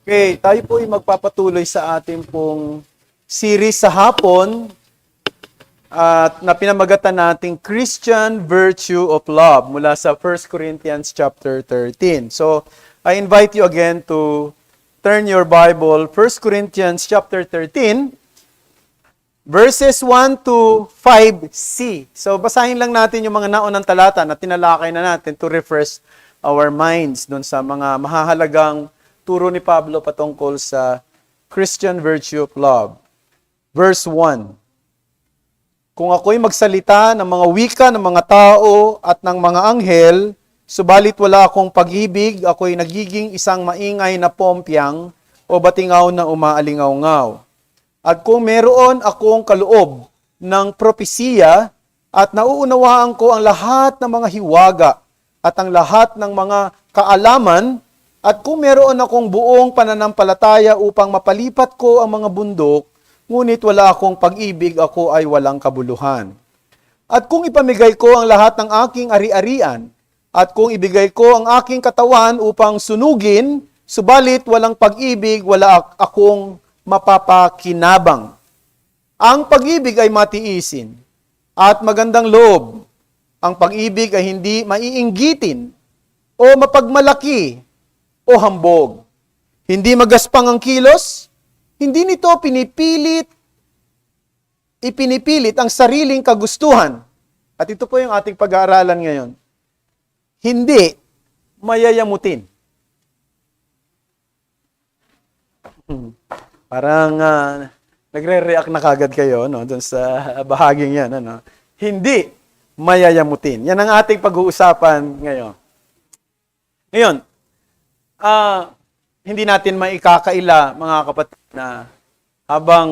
Okay, tayo po ay magpapatuloy sa ating pong series sa hapon at na pinamagatan nating Christian Virtue of Love mula sa 1 Corinthians chapter 13. So, I invite you again to turn your Bible, 1 Corinthians chapter 13, verses 1 to 5c. So, basahin lang natin yung mga naunang talata na tinalakay na natin to refresh our minds dun sa mga mahahalagang turo ni Pablo patungkol sa Christian virtue of love. Verse 1. Kung ako'y magsalita ng mga wika ng mga tao at ng mga anghel, subalit wala akong pag-ibig, ako'y nagiging isang maingay na pompyang o batingaw na umaalingaw-ngaw. At kung meron akong kaloob ng propesiya at nauunawaan ko ang lahat ng mga hiwaga at ang lahat ng mga kaalaman, at kung meron akong buong pananampalataya upang mapalipat ko ang mga bundok, ngunit wala akong pag-ibig, ako ay walang kabuluhan. At kung ipamigay ko ang lahat ng aking ari-arian, at kung ibigay ko ang aking katawan upang sunugin, subalit walang pag-ibig, wala akong mapapakinabang. Ang pag-ibig ay matiisin, at magandang loob. Ang pag-ibig ay hindi maiinggitin, o mapagmalaki, o hambog. Hindi magaspang ang kilos, hindi nito ipinipilit ang sariling kagustuhan. At ito po yung ating pag-aaralan ngayon. Hindi mayayamutin. Parang nagre-react na kagad kayo no, dun sa bahaging yan. Ano? Hindi mayayamutin. Yan ang ating pag-uusapan ngayon. Ngayon, hindi natin maikakaila, mga kapatid, na habang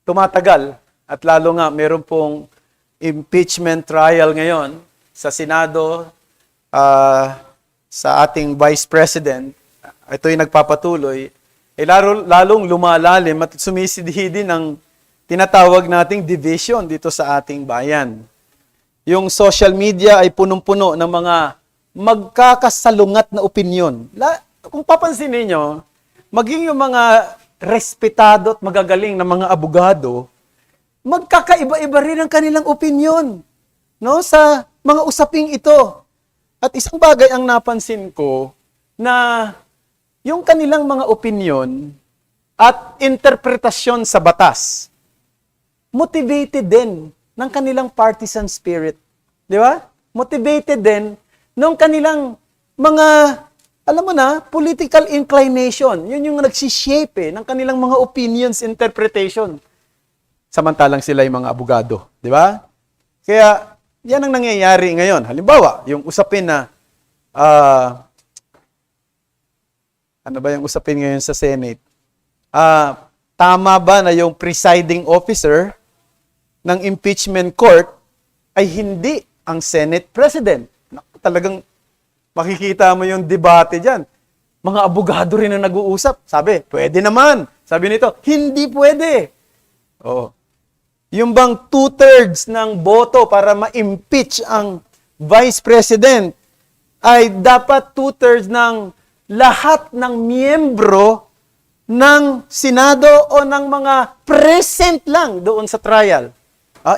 tumatagal at lalo nga meron pong impeachment trial ngayon sa Senado, sa ating Vice President, ito'y nagpapatuloy, lalong lumalalim at sumisidhi din ang tinatawag nating division dito sa ating bayan. Yung social media ay punong-puno ng mga magkakasalungat na opinyon. Kung papansin niyo, maging yung mga respetado at magagaling na mga abogado, magkakaiba-iba rin ang kanilang opinyon, no, sa mga usaping ito. At isang bagay ang napansin ko na yung kanilang mga opinyon at interpretasyon sa batas motivated din ng kanilang partisan spirit. Di ba? Motivated din ng kanilang mga, alam mo na, political inclination. Yun yung nagsishape ng kanilang mga opinions, interpretation. Samantalang sila yung mga abogado. Di ba? Kaya, yan ang nangyayari ngayon. Halimbawa, yung usapin na, ano ba yung usapin ngayon sa Senate? Tama ba na yung presiding officer ng impeachment court ay hindi ang Senate President? Talagang makikita mo yung debate dyan. Mga abogado rin ang nag-uusap. Sabi, pwede naman. Sabi nito, hindi pwede. Oo. Yung bang 2/3 ng boto para ma-impeach ang Vice President ay dapat 2/3 ng lahat ng miyembro ng Senado o ng mga present lang doon sa trial.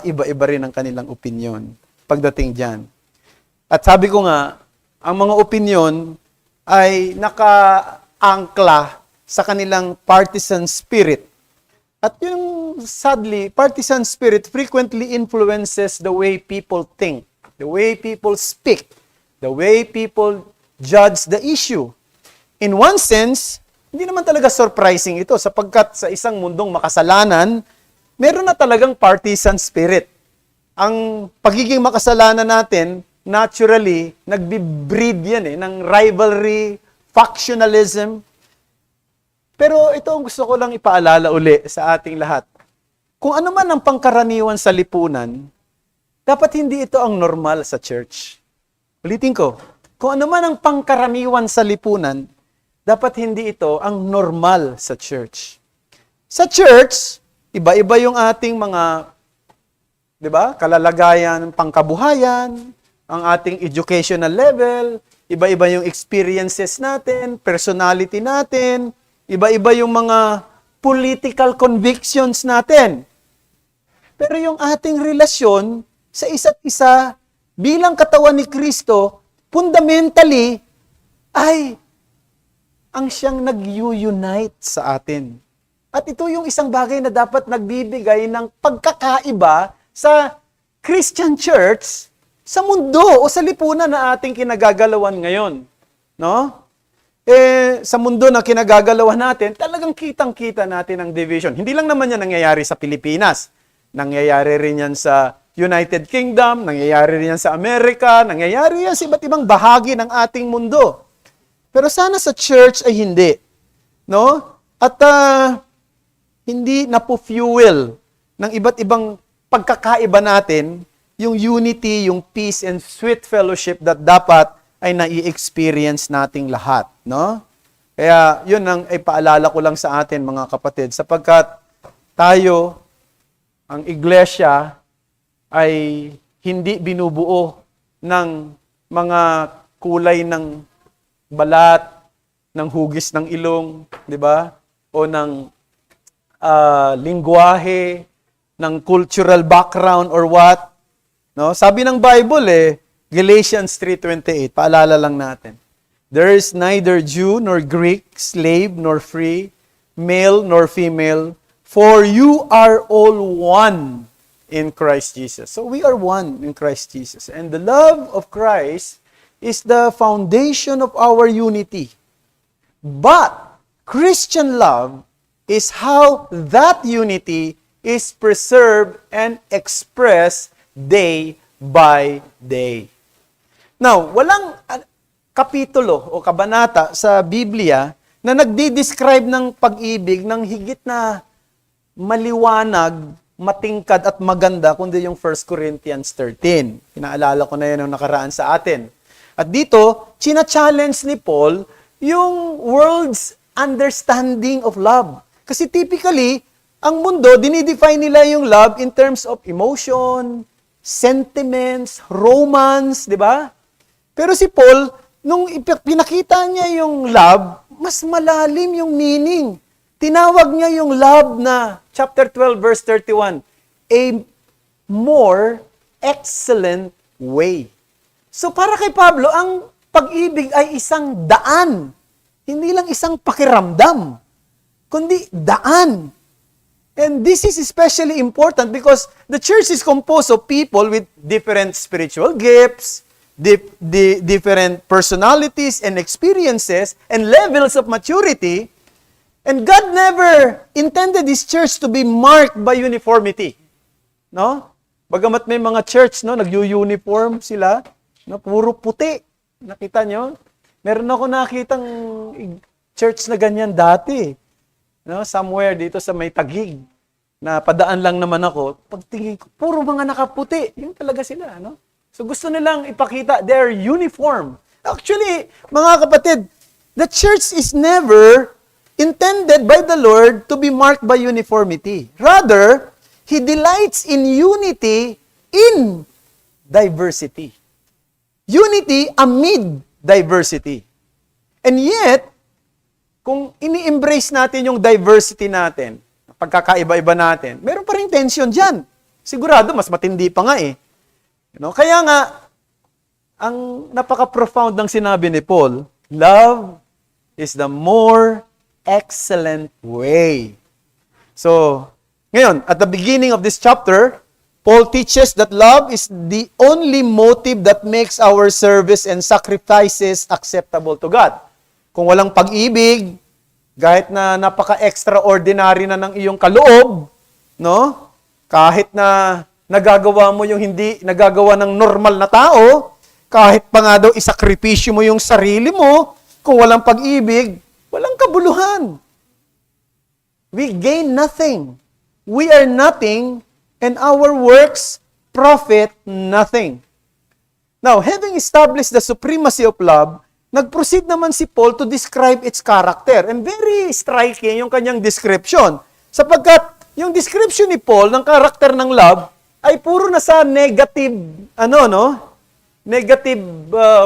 Iba-iba rin ang kanilang opinion pagdating dyan. At sabi ko nga, ang mga opinyon ay nakaangkla sa kanilang partisan spirit. At yung sadly, partisan spirit frequently influences the way people think, the way people speak, the way people judge the issue. In one sense, hindi naman talaga surprising ito sapagkat sa isang mundong makasalanan, meron na talagang partisan spirit. Ang pagiging makasalanan natin, naturally, nagbi-breed yan ng rivalry, factionalism. Pero ito ang gusto ko lang ipaalala uli sa ating lahat. Kung ano man ang pangkaraniwan sa lipunan, dapat hindi ito ang normal sa church. Ulitin ko, kung ano man ang pangkaraniwan sa lipunan, dapat hindi ito ang normal sa church. Sa church, iba-iba yung ating mga, di ba, kalalagayan, pangkabuhayan, ang ating educational level, iba-iba yung experiences natin, personality natin, iba-iba yung mga political convictions natin. Pero yung ating relasyon sa isa't isa bilang katawan ni Kristo, fundamentally, ay ang siyang nag-unite sa atin. At ito yung isang bagay na dapat nagbibigay ng pagkakaiba sa Christian church sa mundo o sa lipunan na ating kinagagalawan ngayon. No? Sa mundo na kinagagalawan natin, talagang kitang-kita natin ang division. Hindi lang naman yan nangyayari sa Pilipinas. Nangyayari rin yan sa United Kingdom, nangyayari rin yan sa Amerika, nangyayari yan sa iba't ibang bahagi ng ating mundo. Pero sana sa church ay hindi. No? At hindi napo-fuel ng iba't ibang pagkakaiba natin yung unity, yung peace and sweet fellowship that dapat ay nai-experience nating lahat, no? Kaya yun ang ipaalala ko lang sa atin mga kapatid, sapagkat tayo, ang iglesia, ay hindi binubuo ng mga kulay ng balat, ng hugis ng ilong, di ba? O ng lingwahe, ng cultural background or what. No? Sabi ng Bible Galatians 3:28, paalala lang natin. There is neither Jew nor Greek, slave nor free, male nor female, for you are all one in Christ Jesus. So we are one in Christ Jesus. And the love of Christ is the foundation of our unity. But Christian love is how that unity is preserved and expressed day by day. Now, walang kapitulo o kabanata sa Biblia na nagdi-describe ng pag-ibig ng higit na maliwanag, matingkad at maganda kundi yung 1 Corinthians 13. Pinaalala ko na yun ang nakaraan sa atin. At dito, china-challenge ni Paul yung world's understanding of love. Kasi typically, ang mundo, dinidefine nila yung love in terms of emotion, sentiments, romance, di ba? Pero si Paul, nung pinakita niya yung love, mas malalim yung meaning. Tinawag niya yung love na, chapter 12, verse 31, a more excellent way. So para kay Pablo, ang pag-ibig ay isang daan. Hindi lang isang pakiramdam, kundi daan. And this is especially important because the church is composed of people with different spiritual gifts, different personalities and experiences and levels of maturity. And God never intended His church to be marked by uniformity. No? Bagamat may mga church, no, nag-uniform sila, no, puro puti. Nakita nyo? Meron ako nakitang church na ganyan dati. No, somewhere dito sa may Taguig. Na padaan lang naman ako, pagtingin ko, puro mga nakaputi. Yung talaga sila, no? So gusto nilang ipakita their uniform. Actually, mga kapatid, the church is never intended by the Lord to be marked by uniformity. Rather, He delights in unity in diversity. Unity amid diversity. And yet, kung ini-embrace natin yung diversity natin, pagkakaiba-iba natin, meron pa rin tension dyan. Sigurado, mas matindi pa nga You know? Kaya nga, ang napaka-profound ng sinabi ni Paul, love is the more excellent way. So, ngayon, at the beginning of this chapter, Paul teaches that love is the only motive that makes our service and sacrifices acceptable to God. Kung walang pag-ibig, kahit na napaka-extraordinary na ng iyong kaloob, no? Kahit na nagagawa mo yung hindi nagagawa ng normal na tao, kahit pa nga daw isakripisyo mo yung sarili mo, kung walang pag-ibig, walang kabuluhan. We gain nothing. We are nothing, and our works profit nothing. Now, having established the supremacy of love, nag-proceed naman si Paul to describe its character. And very striking yung kanyang description. Sapagkat yung description ni Paul ng karakter ng love ay puro na sa negative, negative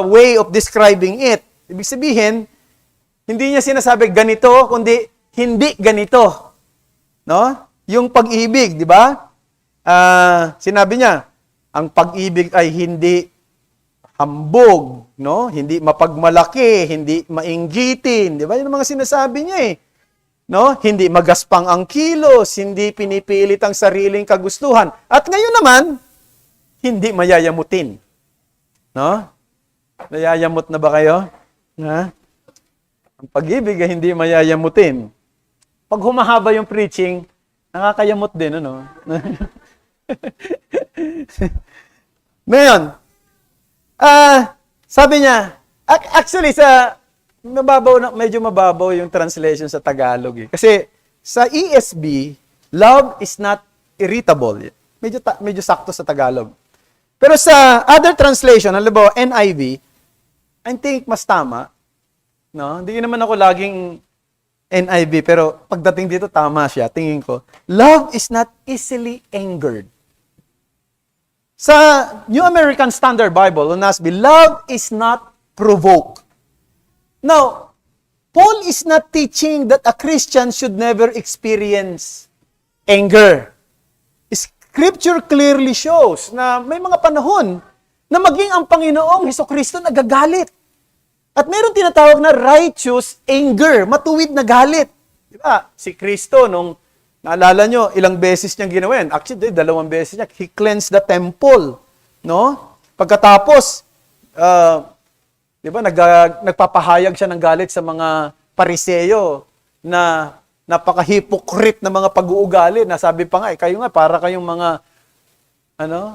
way of describing it. Ibig sabihin, hindi niya sinasabi ganito, kundi hindi ganito. No? Yung pag-ibig, di ba? Sinabi niya, ang pag-ibig ay hindi hambog, no? Hindi mapagmalaki, hindi mainggitin, di ba? Yun ang mga sinasabi niya eh. No? Hindi magaspang ang kilos, hindi pinipilit ang sariling kagustuhan. At ngayon naman, hindi mayayamutin. No? Nayayamot na ba kayo? Ha? Ang pag-ibig ay hindi mayayamutin. Pag humahaba yung preaching, nakakayamot din, ano? Ngayon, sabi niya, actually, medyo mababaw yung translation sa Tagalog. Eh. Kasi sa ESV, love is not irritable. Medyo sakto sa Tagalog. Pero sa other translation, halimbawa NIV, I think mas tama. No? Hindi naman ako laging NIV, pero pagdating dito, tama siya. Tingin ko, love is not easily angered. Sa New American Standard Bible, NASB, love is not provoked. Now, Paul is not teaching that a Christian should never experience anger. Scripture clearly shows na may mga panahon na maging ang Panginoong Hesukristo nagagalit. At mayroon tinatawag na righteous anger, matuwid na galit. Diba? Si Kristo, nung naalala nyo, ilang beses niyang ginawa yan. Actually, 2 beses niya. He cleansed the temple. No? Pagkatapos, diba, nagpapahayag siya ng galit sa mga Pariseo na napaka-hypocrite na mga pag-uugali. Na sabi pa nga, kayo nga, para kayong mga,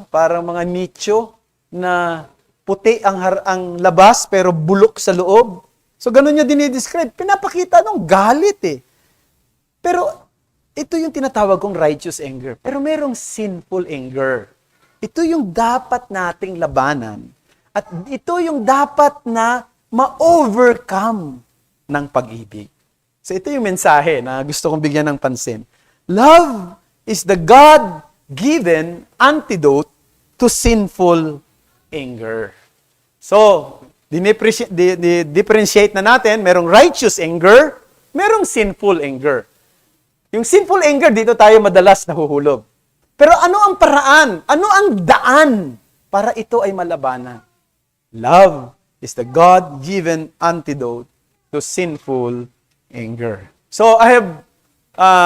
parang mga nicho na puti ang labas pero bulok sa loob. So, ganun niya dinidescribe. Pinapakita nung galit eh. Pero, ito yung tinatawag kong righteous anger. Pero merong sinful anger. Ito yung dapat nating labanan. At ito yung dapat na ma-overcome ng pag-ibig. So ito yung mensahe na gusto kong bigyan ng pansin. Love is the God-given antidote to sinful anger. So, differentiate na natin, merong righteous anger, merong sinful anger. Yung sinful anger, dito tayo madalas nahuhulog. Pero ano ang paraan? Ano ang daan para ito ay malabanan? Love is the God-given antidote to sinful anger. So, I have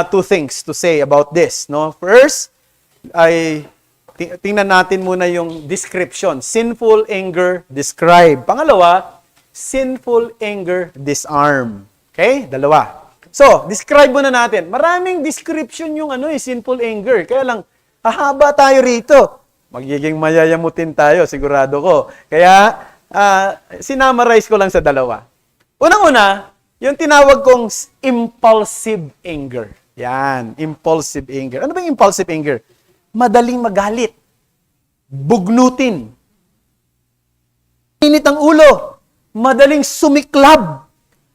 two things to say about this. No? First, tingnan natin muna yung description. Sinful anger, describe. Pangalawa, sinful anger, disarm. Okay? Dalawa. So, describe muna natin. Maraming description yung sinful anger. Kaya lang, hahaba tayo rito. Magiging mayayamutin tayo, sigurado ko. Kaya, sinamarize ko lang sa dalawa. Unang-una, yung tinawag kong impulsive anger. Yan, impulsive anger. Ano ba yung impulsive anger? Madaling magalit. Bugnutin. Init ang ulo. Madaling sumiklab.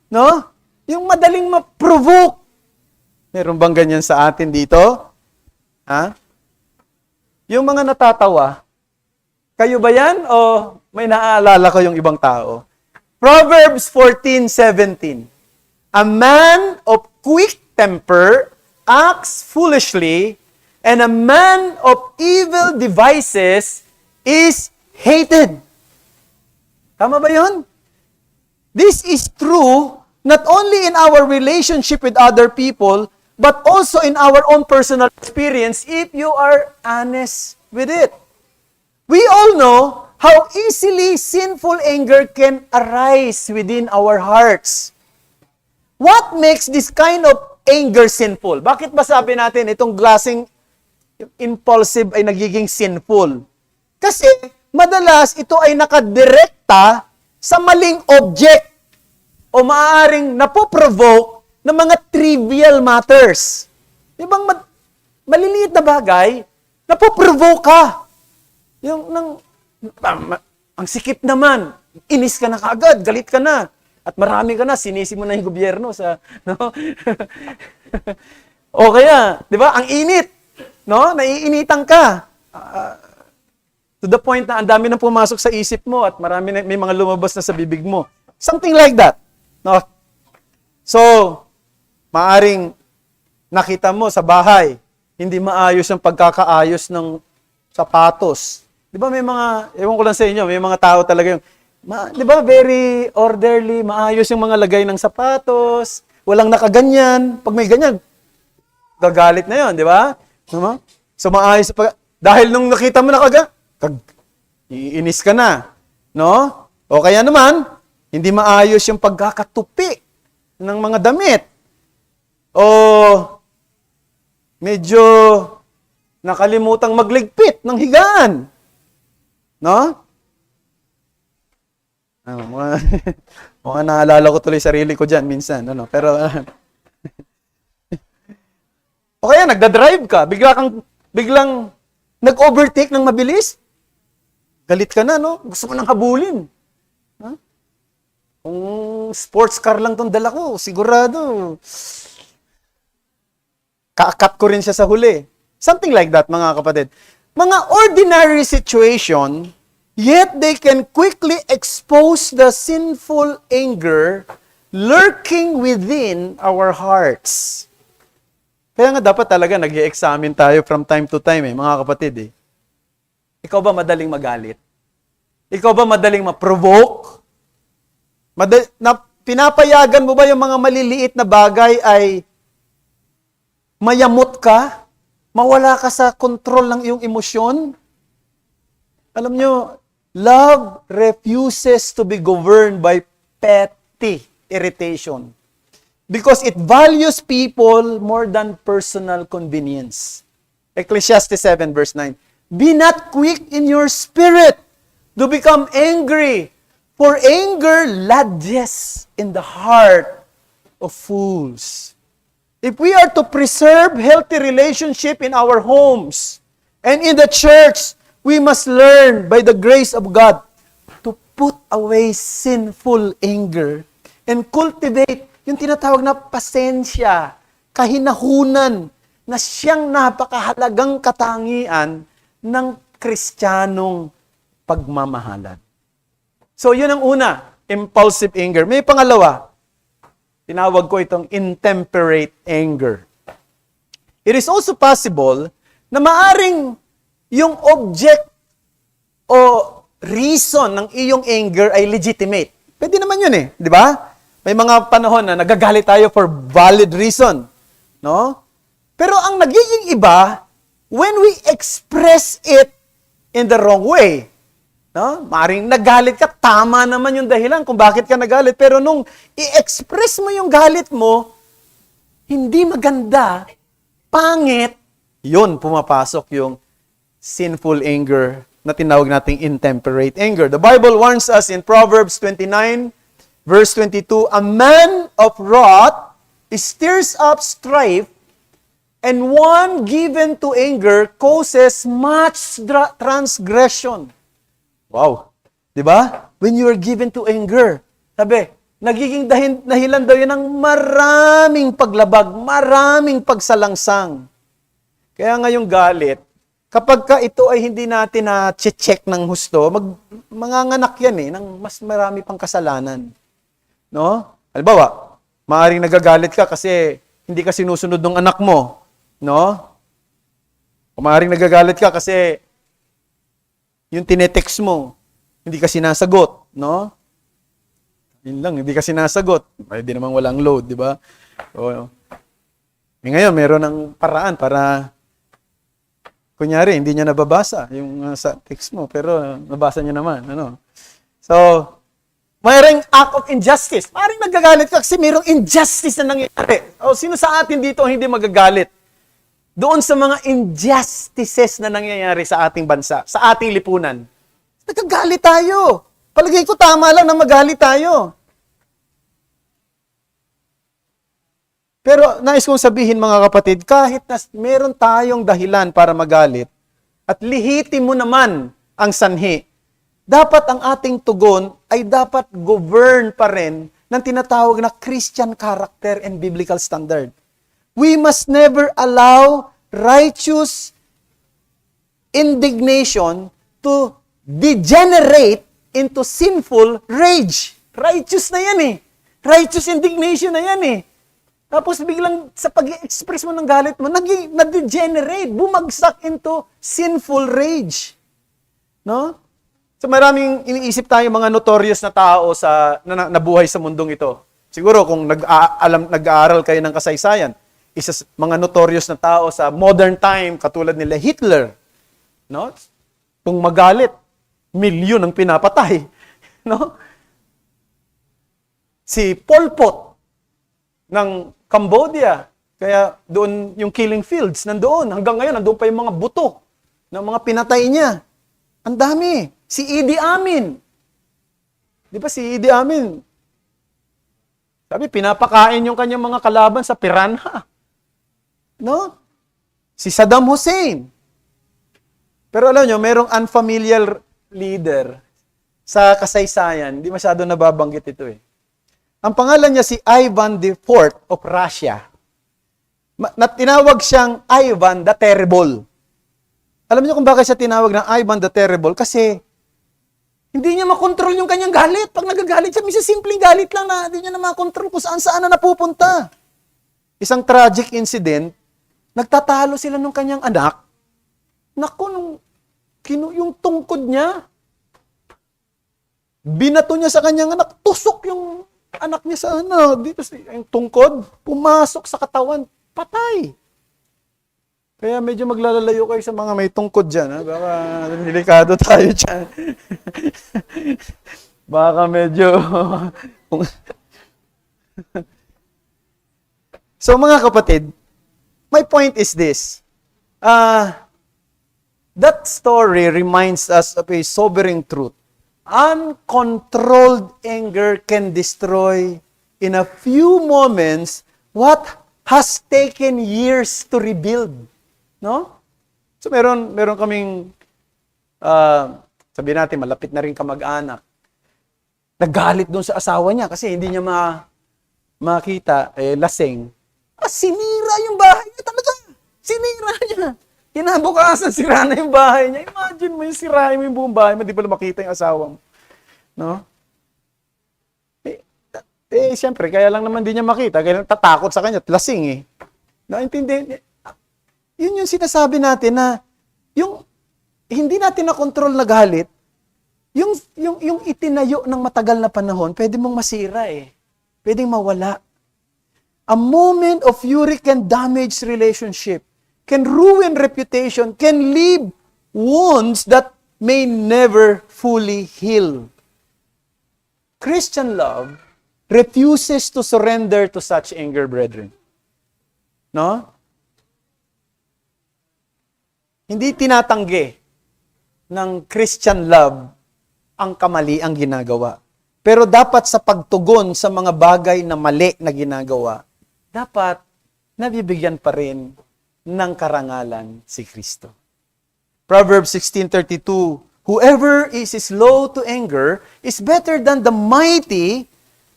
No? Yung madaling ma-provoke. Meron bang ganyan sa atin dito? Ha? Yung mga natatawa, kayo ba yan? O may naaalala ko yung ibang tao? Proverbs 14:17. A man of quick temper acts foolishly, and a man of evil devices is hated. Tama ba yun? This is true not only in our relationship with other people, but also in our own personal experience if you are honest with it. We all know how easily sinful anger can arise within our hearts. What makes this kind of anger sinful? Bakit ba sabi natin itong klaseng impulsive ay nagiging sinful? Kasi madalas ito ay nakadirekta sa maling object o maaaring napoprovoke ng mga trivial matters. Ibang maliliit na bagay, napoprovoke ka. Ang sikip naman, inis ka na kaagad, galit ka na. At marami ka na, sinisi mo na yung gobyerno sa, no? O kaya, di ba, ang init, no? Naiinitan ka. To the point na ang dami nang pumasok sa isip mo at may mga lumabas na sa bibig mo. Something like that. No? So, maaring nakita mo sa bahay, hindi maayos ang pagkakaayos ng sapatos. Di ba may mga, ewan ko lang sa inyo, may mga tao talaga yung, di ba very orderly, maayos yung mga lagay ng sapatos, walang nakaganyan. Pag may ganyan, gagalit na yon, di ba? So maayos, dahil nung nakita mo na iinis ka na. No? O kaya naman, hindi maayos yung pagkakatupi ng mga damit. O medyo nakalimutang magligpit ng higaan. No? Mga naalala ko tuloy sarili ko dyan minsan. Ano? Pero, o kaya nagda-drive ka, biglang nag-overtake ng mabilis. Galit ka na, no? Gusto mo nang habulin. Huh? Kung sports car lang tong dala ko, sigurado, kaakat ko rin siya sa huli. Something like that, mga kapatid. Mga ordinary situation, yet they can quickly expose the sinful anger lurking within our hearts. Kaya nga dapat talaga nag-i-examine tayo from time to time, mga kapatid. Ikaw ba madaling magalit? Ikaw ba madaling ma-provoke? Pinapayagan mo ba yung mga maliliit na bagay ay mayamot ka? Mawala ka sa kontrol ng iyong emosyon? Alam nyo, love refuses to be governed by petty irritation because it values people more than personal convenience. Ecclesiastes 7 verse 9. Be not quick in your spirit to become angry, for anger lodges in the heart of fools. If we are to preserve healthy relationship in our homes and in the church, we must learn by the grace of God to put away sinful anger and cultivate yung tinatawag na pasensya, kahinahunan, na siyang napakahalagang katangian ng Kristiyanong pagmamahalan. So, yun ang una, impulsive anger. May pangalawa, tinawag ko itong intemperate anger. It is also possible na maaring yung object o reason ng iyong anger ay legitimate. Pwede naman yun di ba? May mga panahon na nagagalit tayo for valid reason. No? Pero ang nagiging iba, when we express it in the wrong way, no? Maring nagalit ka, tama naman yung dahilan kung bakit ka nagalit. Pero nung i-express mo yung galit mo, hindi maganda, pangit, yun, pumapasok yung sinful anger na tinawag nating intemperate anger. The Bible warns us in Proverbs 29, verse 22, a man of wrath stirs up strife, and one given to anger causes much transgression. Wow. Di ba? When you are given to anger, sabi, nagiging dahilan daw yan ng maraming paglabag, maraming pagsalangsang. Kaya ngayong galit, kapag ka ito ay hindi natin na-check ng husto, manganganak yan ng mas marami pang kasalanan. No? Halimbawa, maaaring nagagalit ka kasi hindi ka sinusunod ng anak mo. No? O maaaring nagagalit ka kasi yung tinetext mo, hindi ka sinasagot, no? Yun lang, hindi ka sinasagot. Pwede namang walang load, di ba? O, ngayon, meron ng paraan para, kunyari, hindi niya nababasa yung sa text mo, pero nabasa niya naman, ano? So, mayroong act of injustice. Maaaring nagagalit ka kasi mayroong injustice na nangyayari. O, sino sa atin dito ang hindi magagalit? Doon sa mga injustices na nangyayari sa ating bansa, sa ating lipunan. Nagagalit tayo. Palagay ko tama lang na magalit tayo. Pero nais kong sabihin mga kapatid, kahit na meron tayong dahilan para magalit, at lihitin mo naman ang sanhi, dapat ang ating tugon ay dapat govern pa rin ng tinatawag na Christian character and biblical standard. We must never allow righteous indignation to degenerate into sinful rage. Righteous na yan eh. Righteous indignation na yan eh. Tapos biglang sa pag-express mo ng galit mo, na-degenerate, bumagsak into sinful rage. No? So maraming iniisip tayo mga notorious na tao na nabuhay sa mundong ito. Siguro kung nag-aaral kayo ng kasaysayan, isa sa mga notorious na tao sa modern time, katulad nila Hitler. No? Kung magalit, milyon ang pinapatay. No? Si Pol Pot ng Cambodia. Kaya doon yung killing fields, nandoon. Hanggang ngayon, nandoon pa yung mga buto ng mga pinatay niya. Ang dami. Si Idi Amin. Di ba si Idi Amin? Sabi, pinapakain yung kanyang mga kalaban sa piranha. No? Si Saddam Hussein. Pero alam nyo, merong unfamiliar leader sa kasaysayan. Hindi masyado nababanggit ito eh. Ang pangalan niya si Ivan IV of Russia. Tinawag siyang Ivan the Terrible. Alam niyo kung bakit siya tinawag ng Ivan the Terrible? Kasi hindi niya makontrol yung kanyang galit. Pag nagagalit siya, minsan simpleng galit lang na hindi niya na makontrol kung saan-saan na napupunta. Isang tragic incident, nagtatalo sila ng kanyang anak. Naku, yung tungkod niya, binato niya sa kanyang anak, tusok yung anak niya sa dito yung tungkod, pumasok sa katawan, patay. Kaya medyo maglalalayo kayo sa mga may tungkod dyan. Ha? Baka delikado tayo dyan. Baka medyo... So mga kapatid, my point is this. That story reminds us of a sobering truth. Uncontrolled anger can destroy in a few moments what has taken years to rebuild. No? So meron kaming sabihin natin malapit na rin kamag-anak. Nagalit doon sa asawa niya kasi hindi niya makita lasing. Sinira yung bahay niya talaga. Sinira niya. Kinabukasan, sira na yung bahay niya. Imagine mo yung sirahin mo yung buong bahay mo, di ba makita yung asawa mo. No? Siyempre, kaya lang naman di niya makita. Kaya tatakot sa kanya, lasing eh. Naintindihan? Yun yung sinasabi natin na yung hindi natin na-control na galit, yung itinayo ng matagal na panahon, pwede mong masira eh. Pwedeng mawala. A moment of fury can damage relationship, can ruin reputation, can leave wounds that may never fully heal. Christian love refuses to surrender to such anger, brethren. No? Hindi tinatanggi ng Christian love ang kamaliang ginagawa. Pero dapat sa pagtugon sa mga bagay na mali na ginagawa, dapat nabibigyan pa rin ng karangalan si Kristo. Proverbs 16:32, whoever is slow to anger is better than the mighty,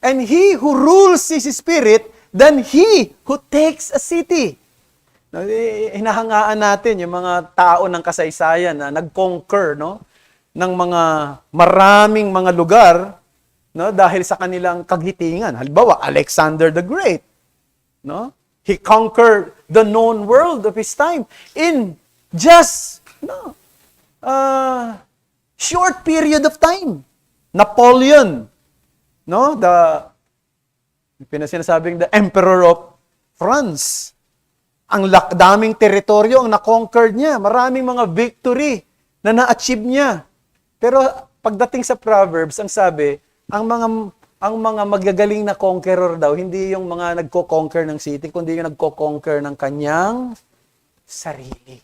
and he who rules his spirit than he who takes a city. Hinahangaan natin yung mga tao ng kasaysayan na nag-conquer, no, ng mga maraming mga lugar, no, dahil sa kanilang kagitingan. Halimbawa, Alexander the Great. No? He conquered the known world of his time in just short period of time. Napoleon, no, sinasabing the Emperor of France. Ang daming teritoryo ang na-conquered niya. Maraming mga victory na na-achieve niya. Pero pagdating sa Proverbs, ang sabi, ang mga magagaling na conqueror daw, hindi yung mga nagko-conquer ng city, kundi yung nagko-conquer ng kanyang sarili.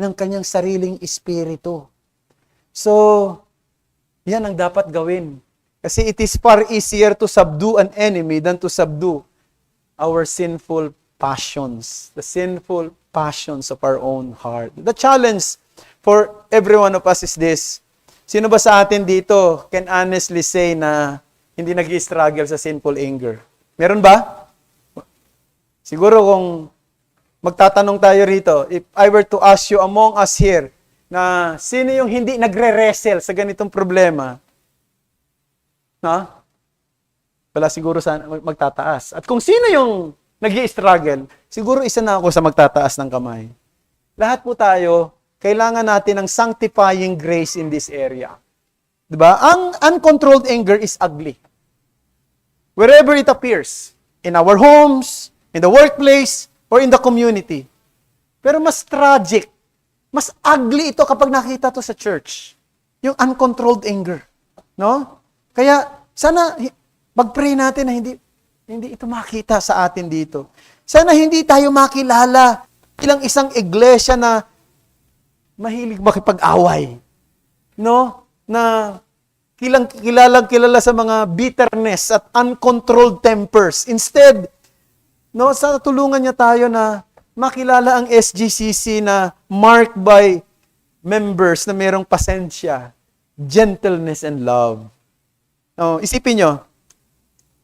Ng kanyang sariling espiritu. So, yan ang dapat gawin. Kasi it is far easier to subdue an enemy than to subdue our sinful passions. The sinful passions of our own heart. The challenge for every one of us is this. Sino ba sa atin dito can honestly say na hindi nag-struggle sa sinful anger? Meron ba? Siguro kung magtatanong tayo rito, if I were to ask you among us here, na sino yung hindi nagre-wrestle sa ganitong problema? No? Wala siguro magtataas. At kung sino yung nag-i-struggle, siguro isa na ako sa magtataas ng kamay. Lahat po tayo, kailangan natin ng sanctifying grace in this area. Diba? Ang uncontrolled anger is ugly. Wherever it appears, in our homes, in the workplace, or in the community. Pero mas tragic, mas ugly ito kapag nakita to sa church. Yung uncontrolled anger. No? Kaya, sana mag-pray natin na hindi ito makita sa atin dito. Sana hindi tayo makilala ilang isang iglesia na mahilig makipag-away. No? Na kilala sa mga bitterness at uncontrolled tempers. Instead, no, sa tulungan niya tayo na makilala ang SGCC na marked by members na mayroong pasensya, gentleness, and love. No, isipin nyo,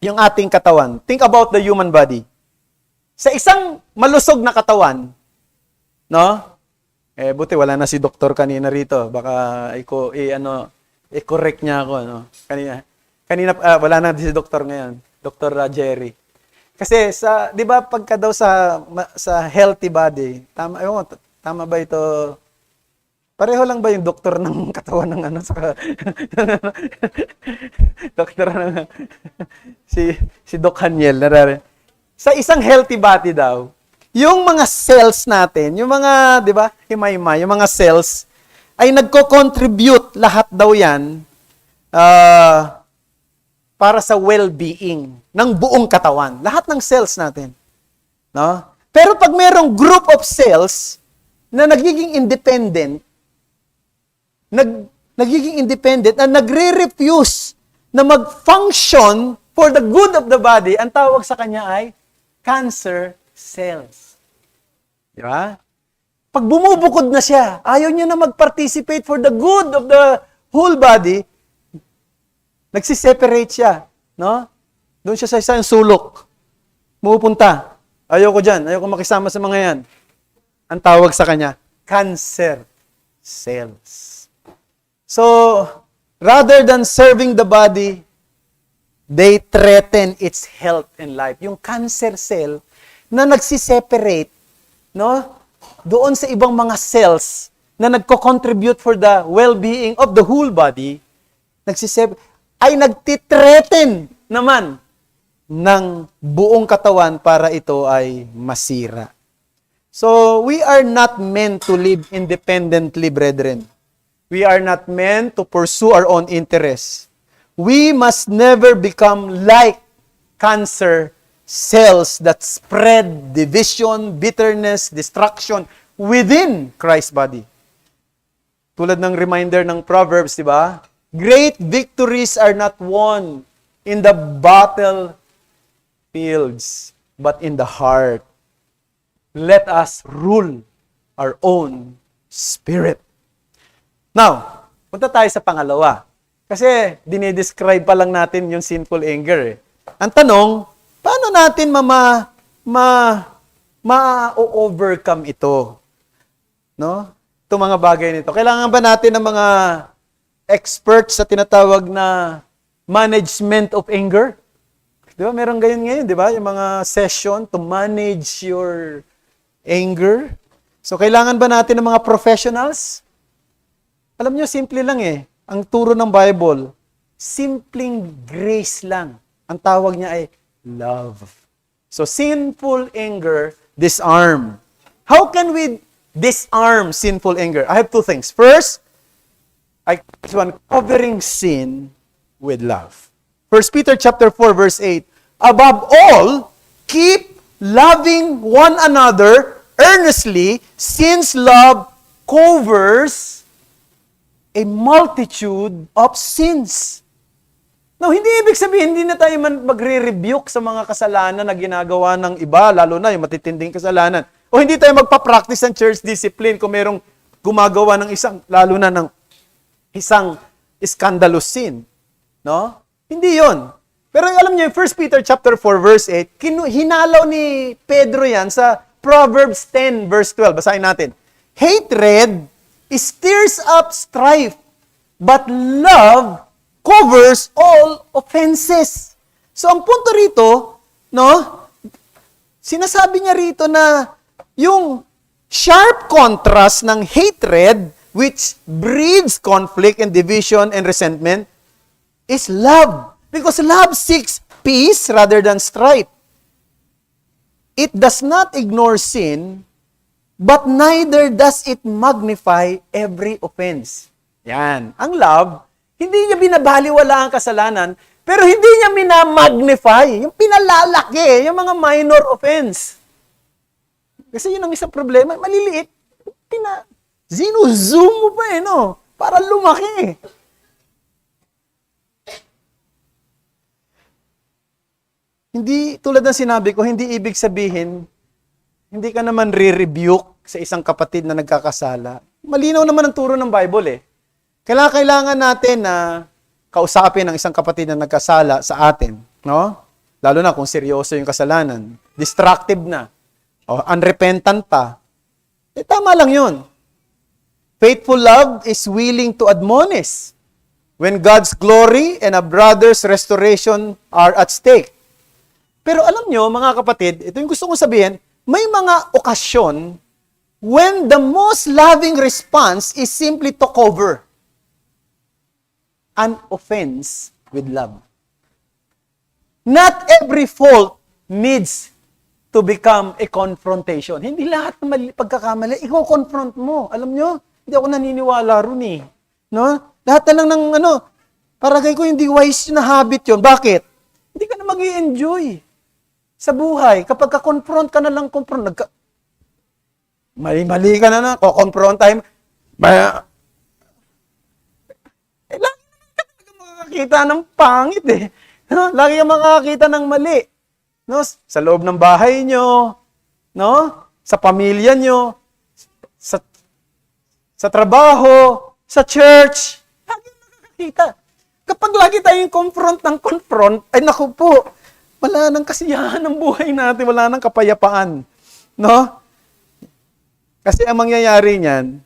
yung ating katawan. Think about the human body. Sa isang malusog na katawan, no? Buti wala na si doktor kanina rito. Baka i-correct niya ako, no? Kanina wala na si doktor ngayon. Dr. Jerry. Kasi 'di ba pagka daw sa healthy body, tama ba ito? Pareho lang ba yung doktor ng katawan ng sa doktor ng si Doc Haniel, sa isang healthy body daw, yung mga cells natin, yung mga, 'di ba, himay-himay, yung mga cells ay nagko-contribute lahat daw 'yan para sa well-being ng buong katawan. Lahat ng cells natin. No? Pero pag mayroong group of cells na nagiging independent na nagre-refuse na mag-function for the good of the body, ang tawag sa kanya ay cancer cells. Di ba? Pag bumubukod na siya, ayaw niya na mag-participate for the good of the whole body, nagsiseparate siya, no? Doon siya sa isang sulok. Pupunta. Ayoko dyan. Ayoko makisama sa mga yan. Ang tawag sa kanya, cancer cells. So, rather than serving the body, they threaten its health and life. Yung cancer cell na nagsiseparate, no? Doon sa ibang mga cells na nagko-contribute for the well-being of the whole body, ay nagtitreten naman ng buong katawan para ito ay masira. So, we are not meant to live independently, brethren. We are not meant to pursue our own interests. We must never become like cancer cells that spread division, bitterness, destruction within Christ's body. Tulad ng reminder ng Proverbs, di ba? Great victories are not won in the battle fields, but in the heart. Let us rule our own spirit. Now, punta tayo sa pangalawa. Kasi dinidescribe pa lang natin yung sinful anger. Ang tanong, paano natin ma-overcome ito? No? Itong mga bagay nito. Kailangan ba natin ng mga experts sa tinatawag na management of anger? Di ba? Meron ganyan ngayon, di ba? Yung mga session to manage your anger. So, kailangan ba natin ng mga professionals? Alam nyo, simple lang eh. Ang turo ng Bible, simpleng grace lang. Ang tawag niya ay love. So, sinful anger, disarm. How can we disarm sinful anger? I have two things. First, covering sin with love. 1 Peter chapter 4 verse 8. Above all, keep loving one another earnestly, since love covers a multitude of sins. Now, hindi ibig sabihin, hindi na tayo magre-rebuke sa mga kasalanan na ginagawa ng iba, lalo na yung matitinding kasalanan. O hindi tayo magpa-practice ng church discipline kung merong gumagawa ng lalo na ng isang scandalous sin. No? Hindi yon. Pero alam niyo, 1 Peter chapter 4 verse 8, hinalaw ni Pedro yan sa Proverbs 10 verse 12. Basahin natin. Hatred stirs up strife, but love covers all offenses. So ang punto rito, no, sinasabi niya rito na yung sharp contrast ng hatred, which breeds conflict and division and resentment, is love. Because love seeks peace rather than strife. It does not ignore sin, but neither does it magnify every offense. Yan. Ang love, hindi niya binabaliwala ang kasalanan, pero hindi niya minamagnify, yung pinalalaki, yung mga minor offense. Kasi yun ang isang problema, maliliit, zino-zoom mo pa no? Para lumaki. Hindi, tulad ng sinabi ko, hindi ibig sabihin, hindi ka naman re-rebuke sa isang kapatid na nagkakasala. Malinaw naman ang turo ng Bible Kailangan natin na kausapin ang isang kapatid na nagkasala sa atin, no? Lalo na kung seryoso yung kasalanan, destructive na, o unrepentant pa. Tama lang yun. Faithful love is willing to admonish when God's glory and a brother's restoration are at stake. Pero alam nyo, mga kapatid, ito yung gusto kong sabihin, may mga okasyon when the most loving response is simply to cover an offense with love. Not every fault needs to become a confrontation. Hindi lahat ng pagkakamali, i-confront mo. Alam nyo, hindi ako naniniwala ron No? Lahat na lang ng paragay ko hindi wise na habit yon. Bakit? Hindi ka na mag-i-enjoy sa buhay. Kapag ka-confront ka na lang, mali ka na confront tayo. Lagi ka makakakita ng pangit No? Lagi ka makakakita ng mali. No? Sa loob ng bahay nyo, no? Sa pamilya nyo, sa trabaho, sa church, lagi nakakakita. Kapag lagi tayong confront, ay naku po, wala nang kasiyahan ng buhay natin, wala nang kapayapaan. No? Kasi ang mangyayari niyan,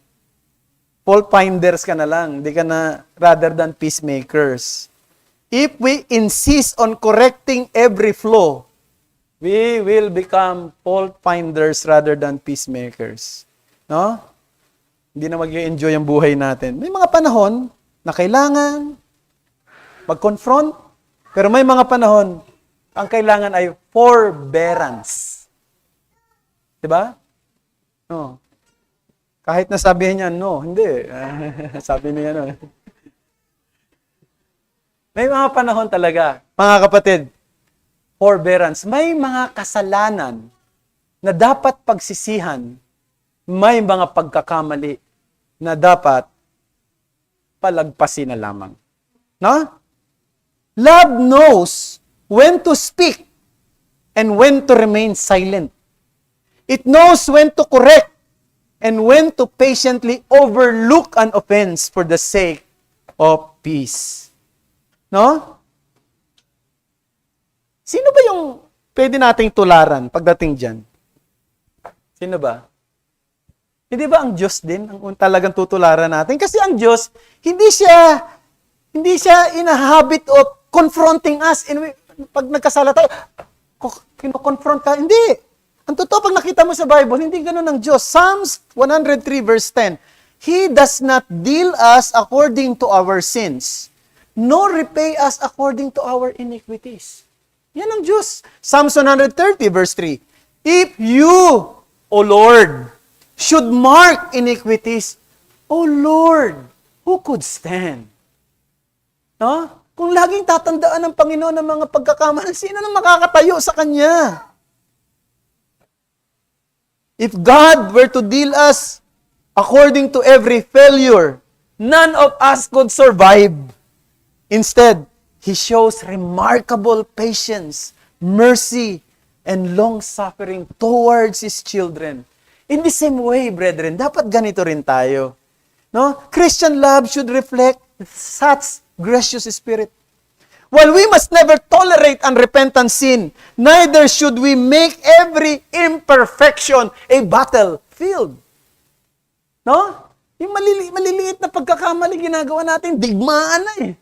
fault finders ka na lang, di ka na rather than peacemakers. If we insist on correcting every flaw, we will become fault finders rather than peacemakers. No? Hindi na mag-enjoy ang buhay natin. May mga panahon na kailangan mag-confront, pero may mga panahon ang kailangan ay forbearance. Diba? No. Kahit na sabihin niya, no, hindi. Sabi niya, May mga panahon talaga, mga kapatid, forbearance. May mga kasalanan na dapat pagsisihan. May mga pagkakamali na dapat palagpasin na lamang. No? Love knows when to speak and when to remain silent. It knows when to correct and when to patiently overlook an offense for the sake of peace. No? Sino ba yung pwede nating tularan pagdating dyan? Sino ba? Hindi ba ang Diyos din ang talagang tutularan natin? Kasi ang Diyos, hindi siya in a habit of confronting us. Pag nagkasala tayo, kino-confront ka. Hindi. Ang totoo, pag nakita mo sa Bible, hindi ganun ang Diyos. Psalms 103 verse 10, He does not deal us according to our sins, nor repay us according to our iniquities. Yan ang Diyos. Psalms 130 verse 3, If you, O Lord, should mark iniquities, O Lord, who could stand? No? Kung laging tatandaan ng Panginoon ng mga pagkakamali, sino nang makakatayo sa Kanya? If God were to deal us according to every failure, none of us could survive. Instead, He shows remarkable patience, mercy, and long-suffering towards His children. In the same way, brethren, dapat ganito rin tayo. No? Christian love should reflect such gracious spirit. While we must never tolerate unrepentant sin, neither should we make every imperfection a battlefield. No? Yung maliliit na pagkakamali ginagawa natin, digmaan na eh.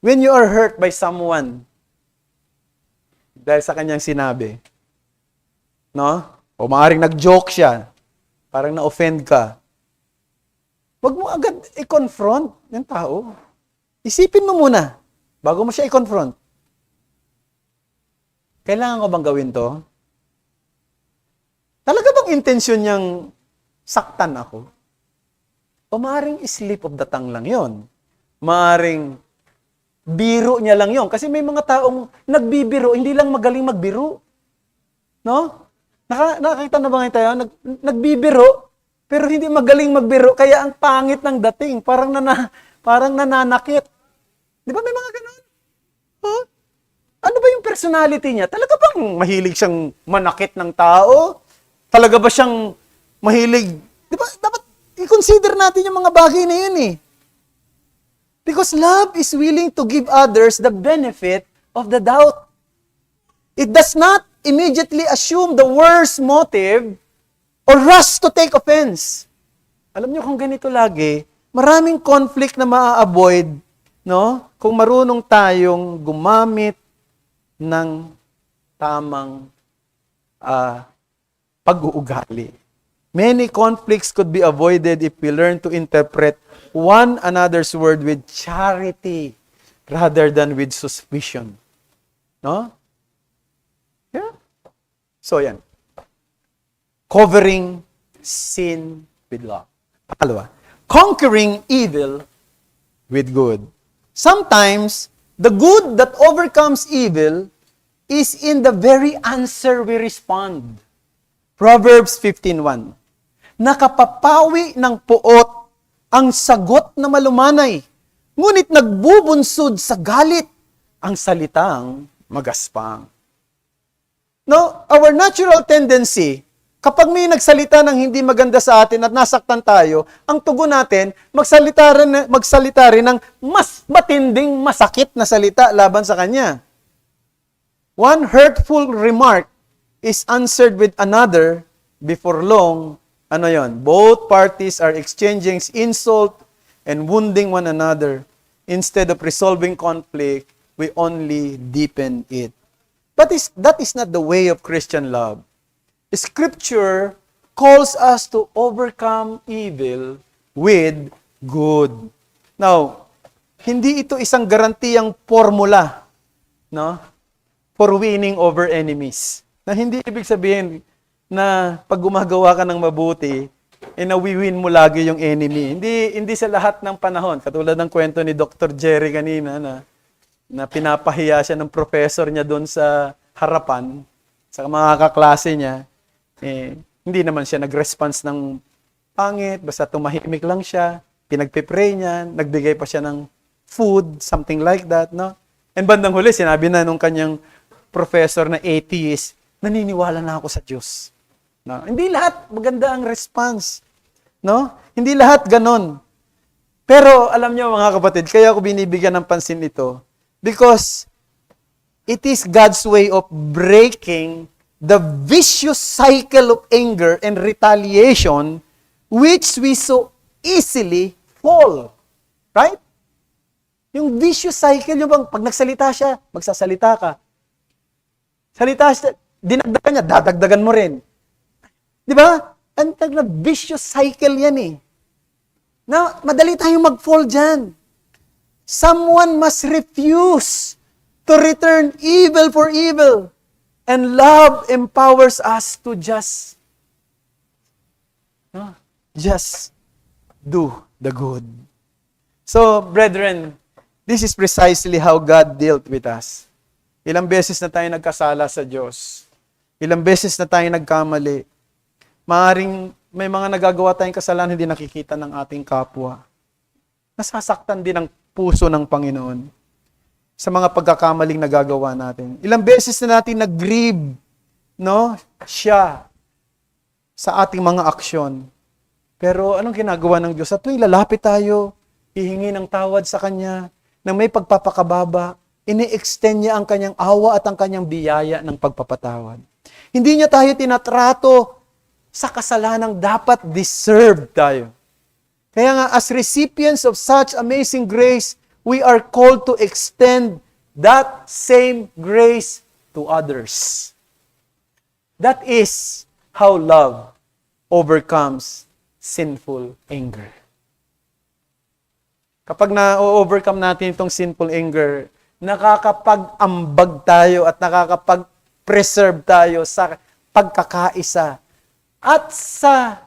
When you are hurt by someone, dahil sa kanyang sinabi, no? O maaaring nag-joke siya, parang na-offend ka, wag mo agad i-confront yung tao. Isipin mo muna, bago mo siya i-confront. Kailangan ko bang gawin to? Talaga bang intensyon niyang saktan ako? O maaaring slip of the tongue lang yon. Maaaring biro niya lang yon. Kasi may mga taong nagbibiro, hindi lang magaling magbiro. No? Nakakita na ba ngayon tayo? Nagbibiro, pero hindi magaling magbiro, kaya ang pangit ng dating. Parang nananakit. Di ba may mga ganun? Huh? Ano ba yung personality niya? Talaga bang mahilig siyang manakit ng tao? Talaga ba siyang mahilig? Di ba, dapat i-consider natin yung mga bagay na yun eh. Because love is willing to give others the benefit of the doubt. It does not immediately assume the worst motive or rush to take offense. Alam niyo kung ganito lagi, maraming conflict na maa-avoid, no? Kung marunong tayong gumamit ng tamang pag-uugali. Many conflicts could be avoided if we learn to interpret one another's word with charity rather than with suspicion. No? Yeah? So, yan. Covering sin with love. Pangalawa, conquering evil with good. Sometimes, the good that overcomes evil is in the very answer we respond. Proverbs 15:1. Nakapapawi ng puot ang sagot na malumanay, ngunit nagbubunsod sa galit ang salitang magaspang. No, our natural tendency, kapag may nagsalita ng hindi maganda sa atin at nasaktan tayo, ang tugon natin, magsalita rin ng mas matinding masakit na salita laban sa kanya. One hurtful remark is answered with another. Before long, ano yon? Both parties are exchanging insult and wounding one another. Instead of resolving conflict, we only deepen it. But that is not the way of Christian love. Scripture calls us to overcome evil with good. Now, hindi ito isang garantiyang formula, no? For winning over enemies. Na hindi ibig sabihin na pag gumagawa ka ng mabuti, nawiwin mo lagi yung enemy. Hindi sa lahat ng panahon. Katulad ng kwento ni Dr. Jerry kanina na pinapahiya siya ng professor niya doon sa harapan, sa mga kaklase niya. Hindi naman siya nag-response ng pangit, basta tumahimik lang siya, pinagpipray niya, nagbigay pa siya ng food, something like that, no? And bandang huli, sinabi na nung kanyang professor na atheist, naniniwala na ako sa Diyos. No? Hindi lahat maganda ang response. No? Hindi lahat ganon. Pero alam niyo mga kapatid, kaya ako binibigyan ng pansin ito because it is God's way of breaking the vicious cycle of anger and retaliation which we so easily fall. Right? Yung vicious cycle, yung bang pag nagsalita siya, magsasalita ka. Salita siya, dinagdagan niya, dadagdagan mo rin. Di ba? Ang na vicious cycle yan eh. Na madali tayong mag-fall dyan. Someone must refuse to return evil for evil. And love empowers us to just do the good. So, brethren, this is precisely how God dealt with us. Ilang beses na tayo nagkasala sa Diyos. Ilang beses na tayo nagkamali. Maaring may mga nagagawa tayong kasalanan hindi nakikita ng ating kapwa. Nasasaktan din ang puso ng Panginoon sa mga pagkakamaling nagagawa natin. Ilang beses na natin nag-grieve, no? Siya sa ating mga aksyon. Pero anong ginagawa ng Diyos? At tuwing lalapit tayo, hihingi ng tawad sa Kanya, nang may pagpapakababa, ini-extend niya ang Kanyang awa at ang Kanyang biyaya ng pagpapatawad. Hindi niya tayo tinatrato sa kasalanang dapat deserve tayo. Kaya nga, as recipients of such amazing grace, we are called to extend that same grace to others. That is how love overcomes sinful anger. Kapag na-overcome natin itong sinful anger, nakakapag-ambag tayo at nakakapag-preserve tayo sa pagkakaisa at sa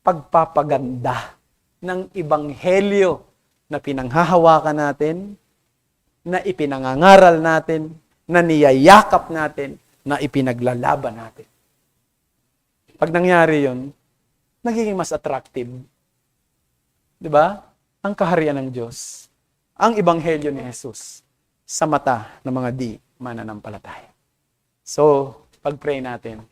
pagpapaganda ng ebanghelyo na pinanghahawakan natin, na ipinangangaral natin, na niyayakap natin, na ipinaglalaban natin. Pag nangyari yun, nagiging mas attractive. Di ba? Ang kaharian ng Diyos, ang ebanghelyo ni Jesus sa mata ng mga di mananampalataya. So, pag-pray natin.